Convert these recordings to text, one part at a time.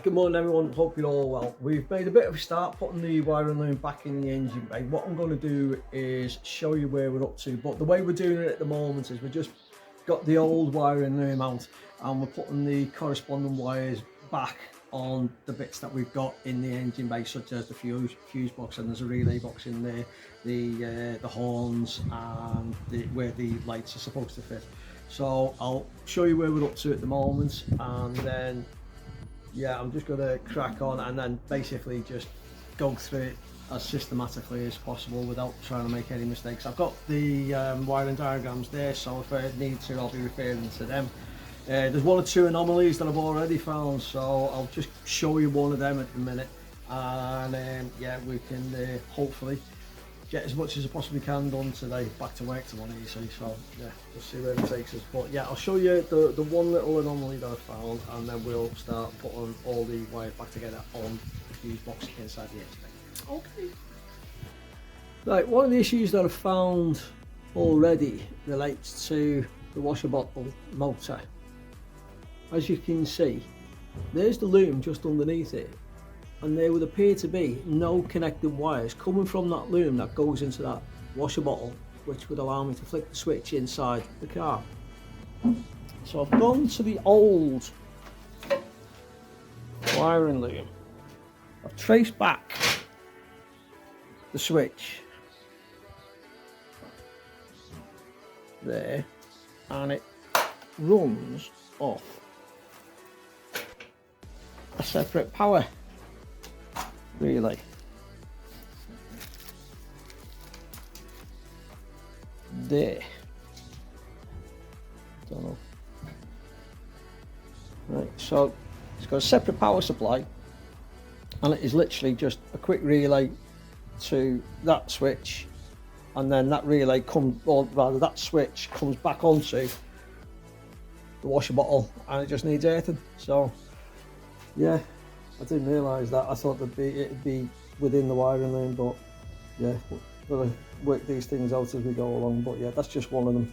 good morning everyone, hope you're all well. We've made a bit of a start putting the wiring loom back in the engine bay. What I'm going to do is show you where we're up to, but the way we're doing it at the moment is we've just got the old wiring loom out and we're putting the corresponding wires back on the bits that we've got in the engine bay, such as the fuse box, and there's a relay box in there, the horns, and where the lights are supposed to fit. So I'll show you where we're up to at the moment, and then yeah, I'm just going to crack on and then basically just go through it as systematically as possible without trying to make any mistakes. I've got the wiring diagrams there, so if I need to, I'll be referring to them. There's one or two anomalies that I've already found, so I'll just show you one of them at the minute, and yeah, we can hopefully get as much as I possibly can done today. Back to work tomorrow, you see, so yeah, we'll see where it takes us. But yeah, I'll show you the one little anomaly that I found, and then we'll start putting all the wires back together on the fuse box inside the engine. Okay. Right, one of the issues that I found already relates to the washer bottle motor. As you can see, there's the loom just underneath it, and there would appear to be no connecting wires coming from that loom that goes into that washer bottle, which would allow me to flick the switch inside the car. So I've gone to the old wiring loom, I've traced back the switch there, and it runs off a separate power relay. There. Don't know. Right, so it's got a separate power supply, and it is literally just a quick relay to that switch, and then that relay comes, or rather that switch comes back onto the washer bottle, and it just needs earthing. So yeah, I didn't realise that. I thought it'd be within the wiring loom, but yeah, we'll work these things out as we go along. But yeah, that's just one of them.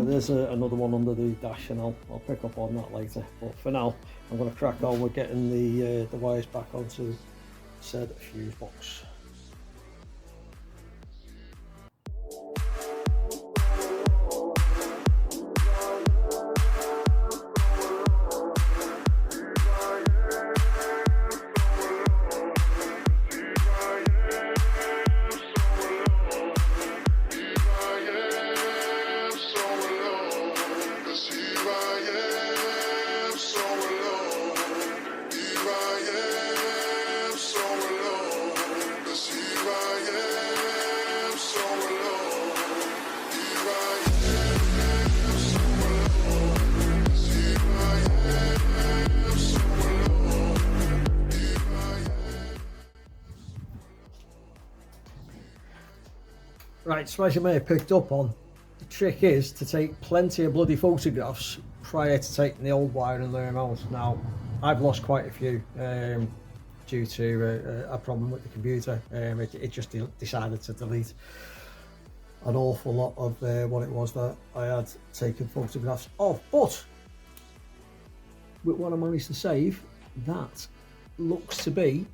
There's another one under the dash, and I'll pick up on that later. But for now, I'm going to crack on with getting the wires back onto said fuse box. Right, so as you may have picked up on, the trick is to take plenty of bloody photographs prior to taking the old wiring loom out. Now, I've lost quite a few due to a problem with the computer. It just decided to delete an awful lot of what it was that I had taken photographs of. But with what I managed to save, that looks to be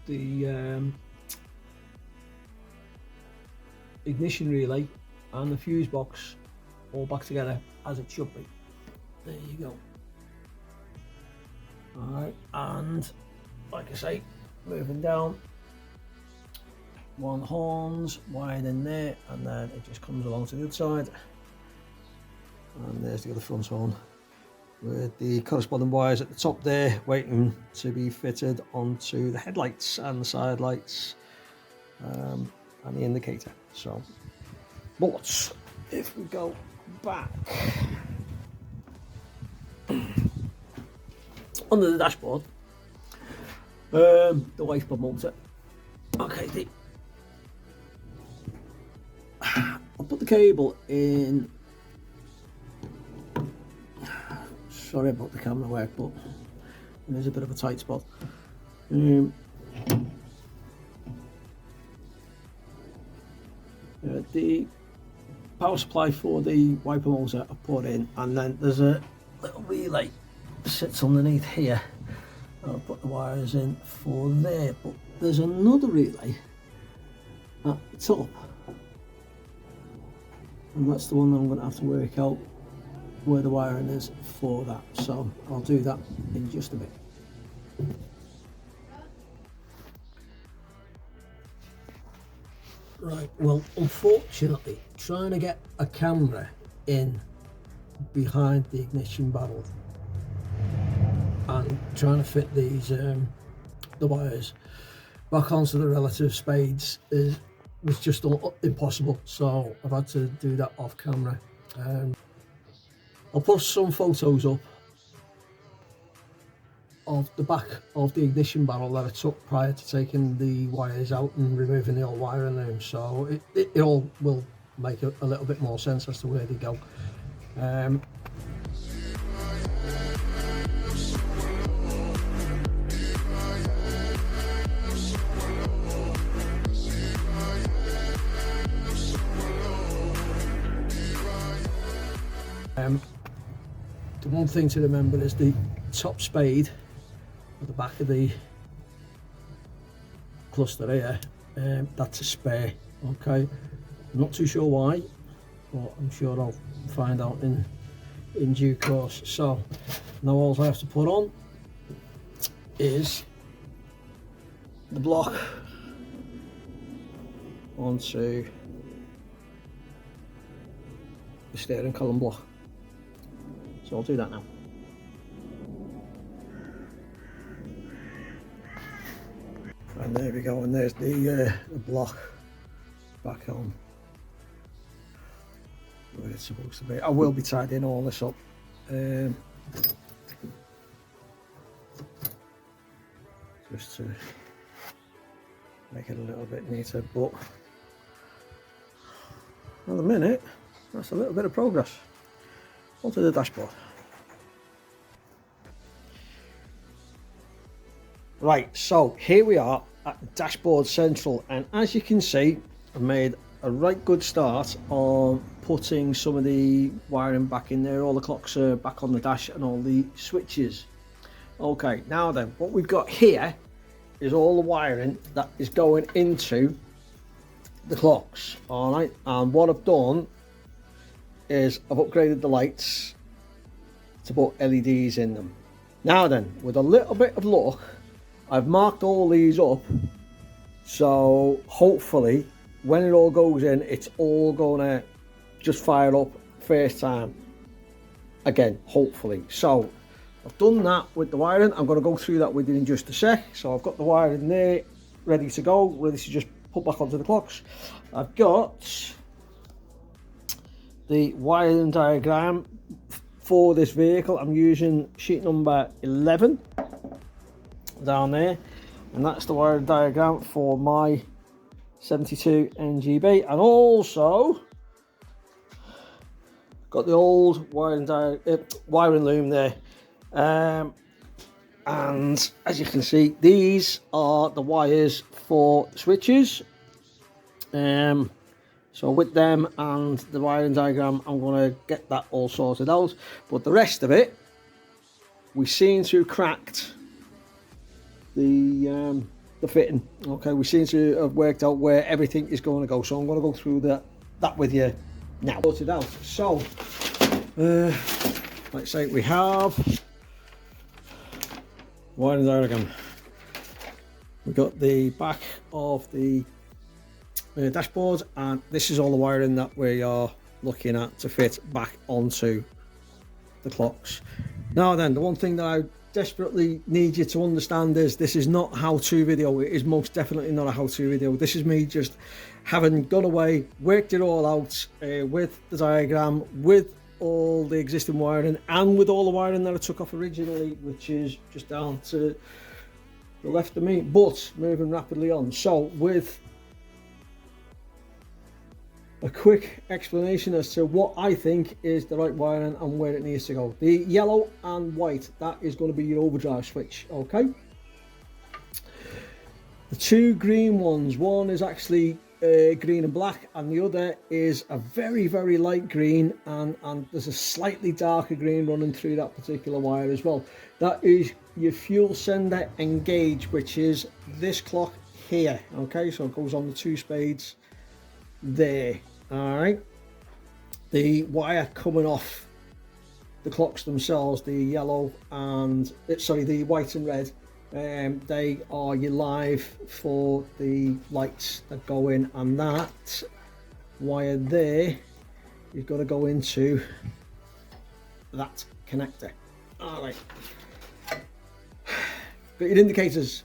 the ignition relay and the fuse box all back together as it should be. There you go. Alright, and like I say, moving down, one horns wired in there, and then it just comes along to the other side, and there's the other front horn with the corresponding wires at the top there waiting to be fitted onto the headlights and the side lights and the indicator. So, but if we go back under the dashboard, the wiper motor. Okay, I'll put the cable in. Sorry about the camera work, but there's a bit of a tight spot. The power supply for the wiper motor I put in, and then there's a little relay sits underneath here. I'll put the wires in for there, but there's another relay at the top, and that's the one that I'm going to have to work out where the wiring is for that, so I'll do that in just a bit. Right, well, unfortunately, trying to get a camera in behind the ignition barrel and trying to fit these the wires back onto the relative spades was just impossible, so I've had to do that off camera. I'll put some photos up of the back of the ignition barrel that I took prior to taking the wires out and removing the old wiring loom, so it all will make a little bit more sense as to where they go. The one thing to remember is the top spade at the back of the cluster here, that's a spare. Okay, I'm not too sure why, but I'm sure I'll find out in due course. So now all I have to put on is the block onto the steering column block. So I'll do that now. And there we go, and there's the block back on where it's supposed to be. I will be tidying all this up. Just to make it a little bit neater, but at the minute, that's a little bit of progress. Onto the dashboard. Right, so here we are at dashboard central, and as you can see, I've made a right good start on putting some of the wiring back in there. All the clocks are back on the dash and all the switches. Okay, now then, what we've got here is all the wiring that is going into the clocks. All right, and what I've done is I've upgraded the lights to put LEDs in them. Now then, with a little bit of luck, I've marked all these up, so hopefully when it all goes in, it's all gonna just fire up first time again, hopefully. So I've done that with the wiring. I'm going to go through that with you in just a sec. So I've got the wiring there ready to go, ready to just put back onto the clocks. I've got the wiring diagram for this vehicle. I'm using sheet number 11 down there, and that's the wiring diagram for my 72 MGB, and also got the old wiring loom there, and as you can see, these are the wires for the switches. So with them and the wiring diagram, I'm going to get that all sorted out. But the rest of it, we seem to have cracked the fitting. Okay, we seem to have worked out where everything is going to go. So I'm going to go through that with you now. Sorted out. So, let's say we have wiring diagram. We've got the back of the dashboard, and this is all the wiring that we are looking at to fit back onto the clocks. Now then, the one thing that I desperately need you to understand is this is not a how-to video. It is most definitely not a how-to video. This is me just having gone away, worked it all out with the diagram, with all the existing wiring, and with all the wiring that I took off originally, which is just down to the left of me, but moving rapidly on. So with a quick explanation as to what I think is the right wiring and where it needs to go. The yellow and white, that is going to be your overdrive switch, okay? The two green ones, one is actually green and black, and the other is a very, very light green, and there's a slightly darker green running through that particular wire as well. That is your fuel sender and gauge, which is this clock here. Okay, so it goes on the 2 spades there. All right, the wire coming off the clocks themselves, the yellow and the white and red, they are your live for the lights that go in, and that wire there, you've got to go into that connector. All right, but your indicators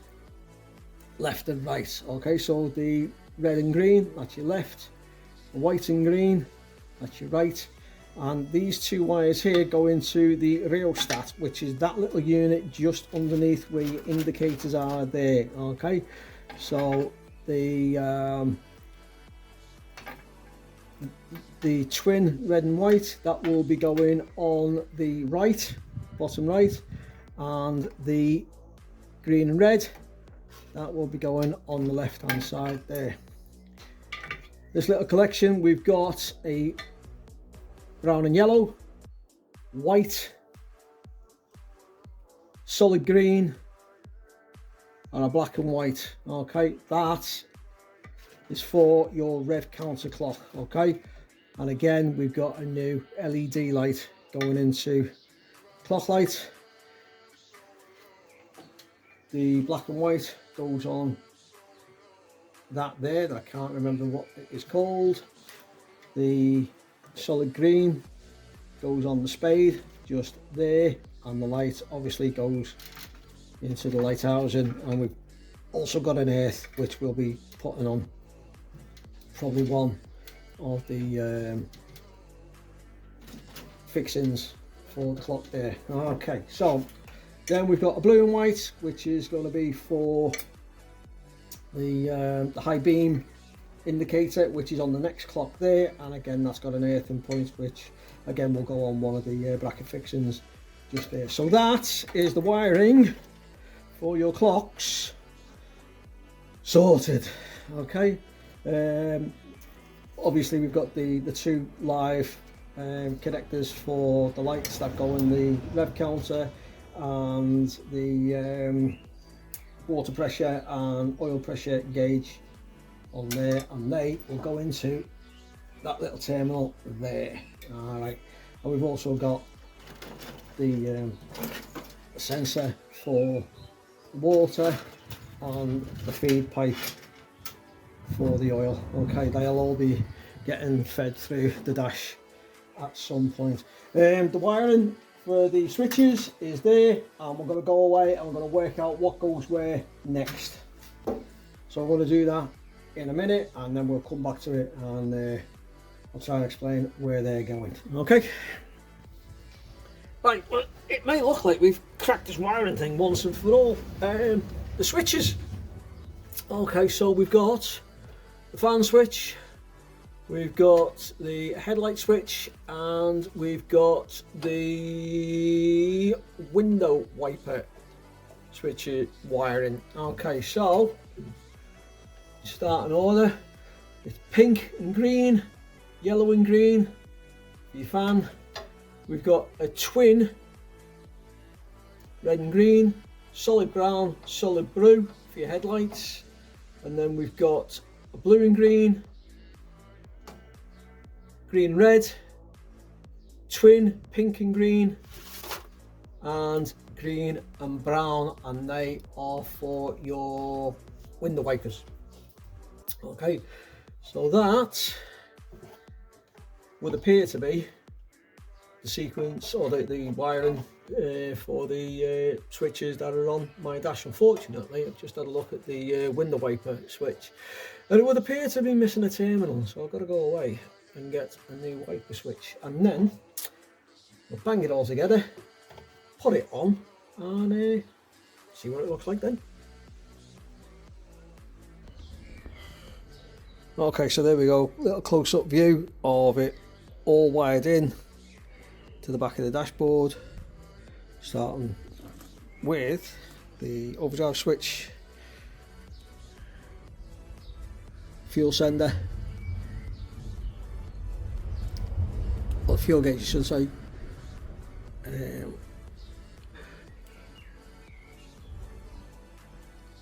left and right. Okay, so the red and green, that's your left, the white and green, that's your right, and these 2 wires here go into the rheostat, which is that little unit just underneath where your indicators are there. Okay, so the twin red and white, that will be going on the right, bottom right, and the green and red, that will be going on the left hand side there. This little collection, we've got a brown and yellow, white, solid green, and a black and white. Okay, that is for your rev counter clock. Okay, and again, we've got a new LED light going into clock light. The black and white goes on that there, that I can't remember what it is called. The solid green goes on the spade just there, and the light obviously goes into the light housing, and we've also got an earth which we'll be putting on probably one of the fixings for the clock there. Okay, so then we've got a blue and white, which is going to be for the high beam indicator, which is on the next clock there, and again that's got an earthing point, which again will go on one of the bracket fixings just there. So that is the wiring for your clocks sorted. Okay, obviously we've got the 2 live connectors for the lights that go in the rev counter, and the water pressure and oil pressure gauge on there, and they will go into that little terminal there. All right, and we've also got the sensor for water and the feed pipe for the oil. Okay, they'll all be getting fed through the dash at some point. The wiring for the switches is there, and we're going to go away and we're going to work out what goes where next. So I'm going to do that in a minute, and then we'll come back to it, and I'll try and explain where they're going. Okay. Right, well, it may look like we've cracked this wiring thing once and for all. The switches. Okay, so we've got the fan switch, we've got the headlight switch, and we've got the window wiper switch wiring. Okay, so start in order. It's pink and green, yellow and green for your fan. We've got a twin red and green, solid brown, solid blue for your headlights, and then we've got a blue and green, green and red, twin pink and green, and green and brown, and they are for your window wipers. Okay, so that would appear to be the sequence, or the wiring for the switches that are on my dash. Unfortunately, I've just had a look at the window wiper switch, and it would appear to be missing a terminal, so I've got to go away and get a new wiper switch, and then we'll bang it all together, put it on, and see what it looks like then. Okay, so there we go, little close-up view of it all wired in to the back of the dashboard, starting with the overdrive switch fuel sender, or fuel gauge I should say.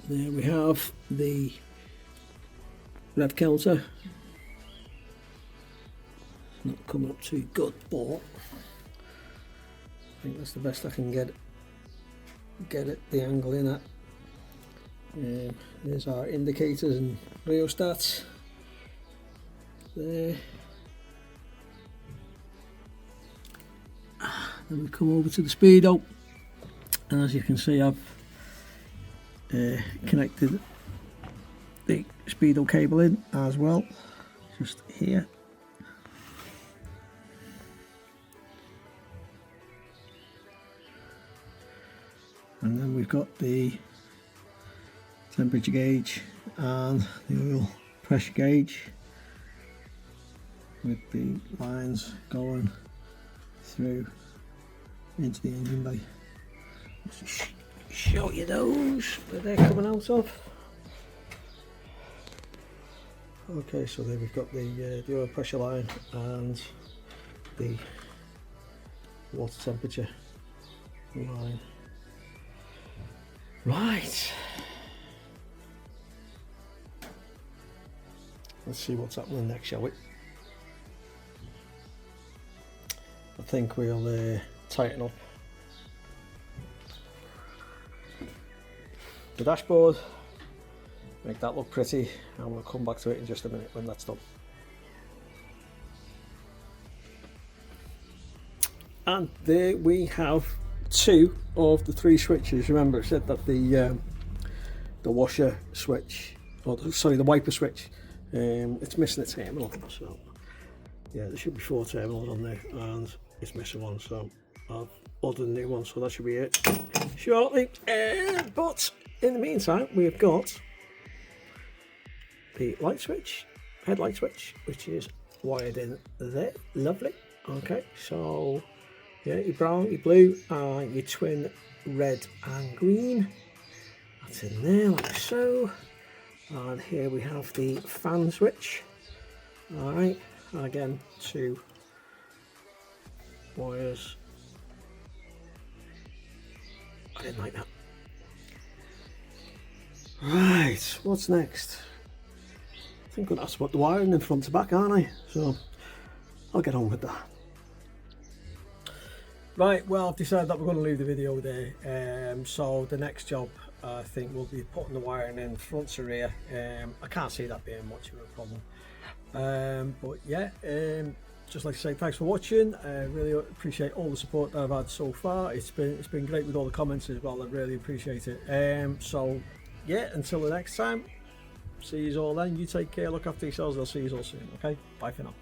There we have the rev counter. Not coming up too good, but I think that's the best I can get it the angle in at. There's our indicators and rheostats there. Then we come over to the speedo, and as you can see I've connected the speedo cable in as well, just here. And then we've got the temperature gauge and the oil pressure gauge with the lines going through into the engine bay. Let's show you those, where they're coming out of. Okay, so there we've got the oil pressure line and the water temperature line. Right, let's see what's happening next, shall we? I think we'll tighten up the dashboard, make that look pretty, and we'll come back to it in just a minute when that's done. And there we have 2 of the 3 switches. Remember I said that the washer switch, or sorry, the wiper switch, it's missing a terminal, so yeah, there should be 4 terminals on there and it's missing one, so I've ordered a new one, so that should be it shortly. But in the meantime, we've got the light switch, headlight switch, which is wired in there. Lovely. Okay, so yeah, your brown, your blue, and your twin red and green. That's in there like so. And here we have the fan switch. Alright, and again 2 wires. I didn't like that. Right, what's next? I think I'm going to have to put the wiring in front to back, aren't I? So I'll get on with that. Right, well, I've decided that we're going to leave the video there. So the next job, I think, will be putting the wiring in front to rear. I can't see that being much of a problem. But yeah, just like to say thanks for watching. I really appreciate all the support that I've had so far. It's been great with all the comments as well. I really appreciate it. So yeah, until the next time, see you all then. You take care, look after yourselves. I'll see you all soon. Okay, bye for now.